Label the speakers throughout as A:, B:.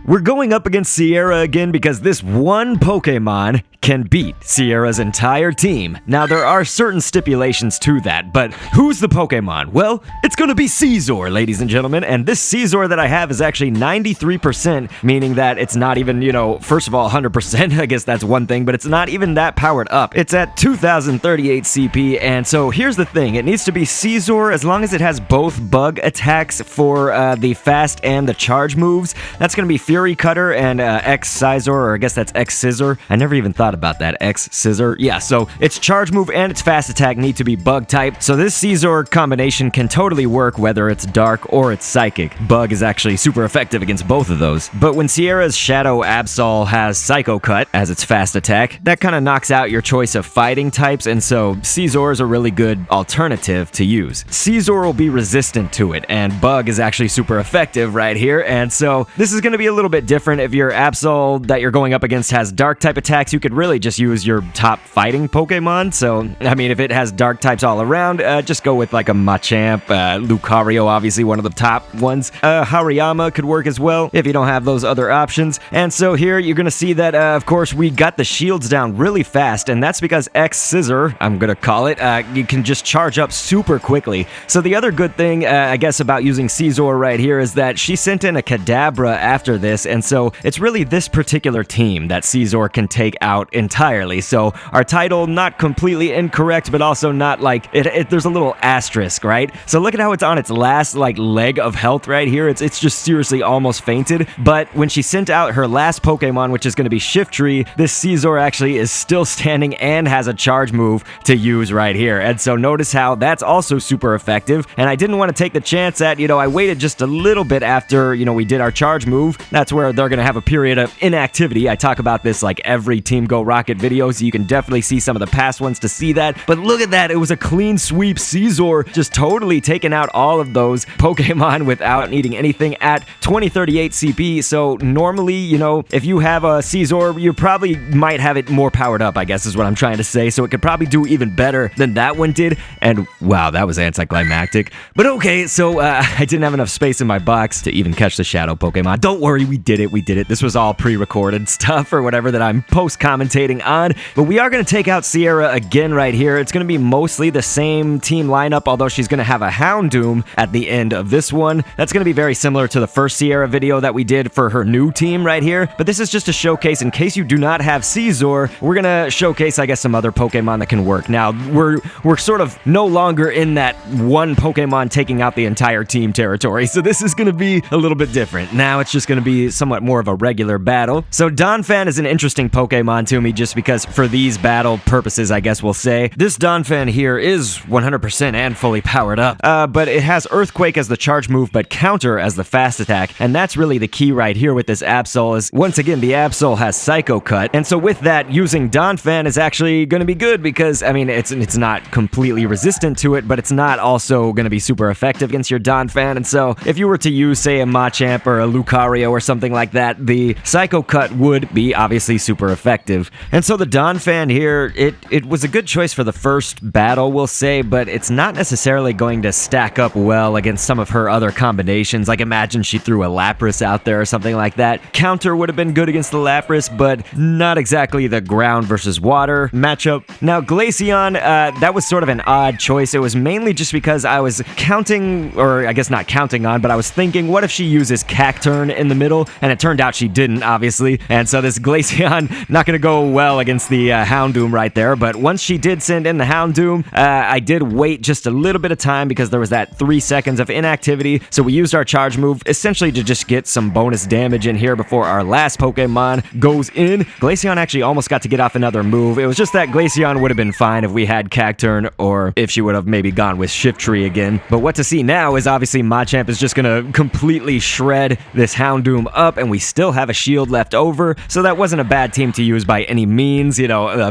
A: We're going up against Sierra again because this one Pokemon can beat Sierra's entire team. Now, there are certain stipulations to that, but who's the Pokemon? Well, it's gonna be Scizor, ladies and gentlemen, and this Scizor that I have is actually 93%, meaning that it's not even, first of all, 100%, I guess that's one thing, but it's not even that powered up. It's at 2038 CP, and so here's the thing, it needs to be Scizor as long as it has both bug attacks for the fast and the charge moves. That's gonna be Fury Cutter and X-Scizor, or I guess that's X-Scissor. I never even thought about that, X-Scissor. Yeah, so its charge move and its fast attack need to be bug type, so this Scizor combination can totally work whether it's dark or it's psychic. Bug is actually super effective against both of those. But when Sierra's Shadow Absol has Psycho Cut as its fast attack, that kind of knocks out your choice of fighting types, and so Scizor is a really good alternative to use. Scizor will be resistant to it, and Bug is actually super effective right here, and so this is going to be a little bit different. If your Absol that you're going up against has dark type attacks, you could really just use your top fighting Pokemon. So, I mean, if it has dark types all around, just go with like a Machamp, Lucario, obviously one of the top ones. Hariyama could work as well if you don't have those other options. And so here you're going to see that, of course, we got the shields down really fast, and that's because X-Scissor, I'm going to call it, you can just charge up super quickly. So the other good thing, I guess, about using Scizor right here is that she sent in a Kadabra after this, and so it's really this particular team that Scizor can take out entirely. So our title, not completely incorrect, but also not like, there's a little asterisk, right? So look at how it's on its last leg of health right here. It's just seriously almost fainted, but when she sent out her last Pokemon, which is going to be Shiftry, this Scizor actually is still standing and has a charge move to use right here. And so notice how that's also super effective, and I didn't want to take the chance that, I waited just a little bit after, we did our charge move. That's where they're going to have a period of inactivity. I talk about this like every Team Go Rocket video, so you can definitely see some of the past ones to see that. But look at that, it was a clean sweep. Scizor just totally taking out all of those Pokemon without needing anything at 2038 CP. So normally, if you have a Scizor, you probably might have it more powered up, I guess is what I'm trying to say. So it could probably do even better than that one did. And wow, that was anticlimactic. But okay, so I didn't have enough space in my box to even catch the Shadow Pokemon. Don't worry, we did it. This was all pre-recorded stuff or whatever that I'm post-commentating on. But we are going to take out Sierra again right here. It's going to be mostly the same team lineup, although she's going to have a Houndoom at the end of this one. That's going to be very similar to the first Sierra video that we did for her new team right here. But this is just a showcase in case you do not have Scizor. We're going to showcase, I guess, some other Pokemon that can work. Now, we're sort of no longer in that one Pokemon taking out the entire team territory, so this is going to be a little bit different. Now it's just going to be somewhat more of a regular battle. So Donphan is an interesting Pokemon to me just because for these battle purposes, I guess we'll say. This Donphan here is 100% and fully powered up, but it has Earthquake as the charge move, but Counter as the fast attack, and that's really the key right here with this Absol is, once again, the Absol has Psycho Cut, and so with that, using Donphan is actually going to be good because, I mean, it's not completely resistant to it, but it's not also going to be super effective against your Donphan, and so if you were to use, say, a Machamp or a Lucario or something like that, the Psycho Cut would be obviously super effective. And so the Donphan here, it was a good choice for the first battle, we'll say, but it's not necessarily going to stack up well against some of her other combinations. Like, imagine she threw a Lapras out there or something like that. Counter would have been good against the Lapras, but not exactly the ground versus water matchup. Now, Glaceon, that was sort of an odd choice. It was mainly just because I was counting, or I guess not counting on, but I was thinking, what if she uses Cacturn in the middle? And it turned out she didn't, obviously. And so this Glaceon, not going to go well against the Houndoom right there. But once she did send in the Houndoom, I did wait just a little bit of time because there was that 3 seconds of inactivity. So we used our charge move essentially to just get some bonus damage in here before our last Pokemon goes in. Glaceon actually almost got to get off another move. It was just that Glaceon would have been fine if we had Cacturn, or if she would have maybe gone with Shiftry again. But what to see now is obviously Machamp is just going to completely shred this Houndoom up, and we still have a shield left over, so that wasn't a bad team to use by any means.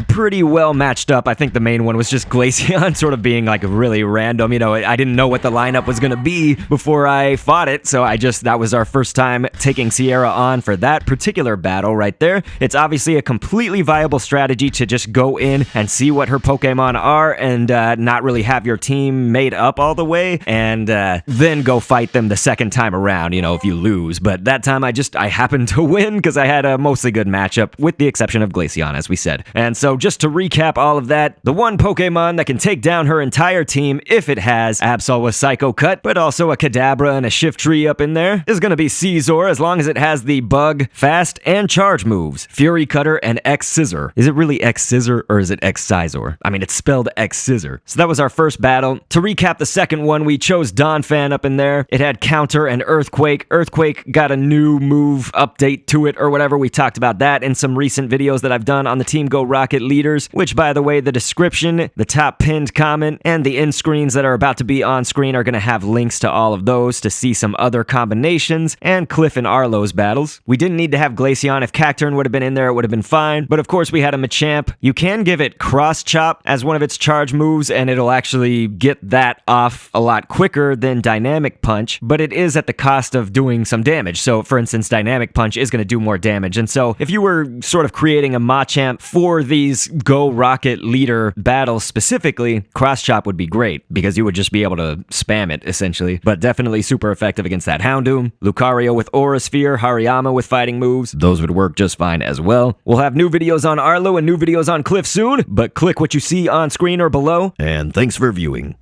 A: Pretty well matched up. I think the main one was just Glaceon sort of being like really random. I didn't know what the lineup was going to be before I fought it, so that was our first time taking Sierra on for that particular battle right there. It's obviously a completely viable strategy to just go in and see what her Pokemon are and not really have your team made up all the way, and then go fight them the second time around, if you lose. But that time time, I happened to win because I had a mostly good matchup, with the exception of Glaceon, as we said. And so just to recap all of that, the one Pokemon that can take down her entire team if it has Absol with Psycho Cut, but also a Kadabra and a Shiftry up in there, is going to be Scizor, as long as it has the Bug, Fast, and Charge moves, Fury Cutter, and X Scissor. Is it really X Scissor or is it X Scizor? I mean, it's spelled X Scissor. So that was our first battle. To recap the second one, we chose Donphan up in there. It had Counter and Earthquake. Earthquake got a new move update to it or whatever. We talked about that in some recent videos that I've done on the Team Go Rocket leaders, which, by the way, the description, the top pinned comment, and the end screens that are about to be on screen are going to have links to all of those to see some other combinations and Cliff and Arlo's battles. We didn't need to have Glaceon. If Cacturne would have been in there, it would have been fine. But of course, we had a Machamp. You can give it Cross Chop as one of its charge moves, and it'll actually get that off a lot quicker than Dynamic Punch, but it is at the cost of doing some damage. So, for instance, Dynamic Punch is going to do more damage. And so, if you were sort of creating a Machamp for these Go Rocket leader battles specifically, Cross Chop would be great, because you would just be able to spam it, essentially. But definitely super effective against that Houndoom. Lucario with Aura Sphere, Hariyama with fighting moves, those would work just fine as well. We'll have new videos on Arlo and new videos on Cliff soon, but click what you see on screen or below, and thanks for viewing.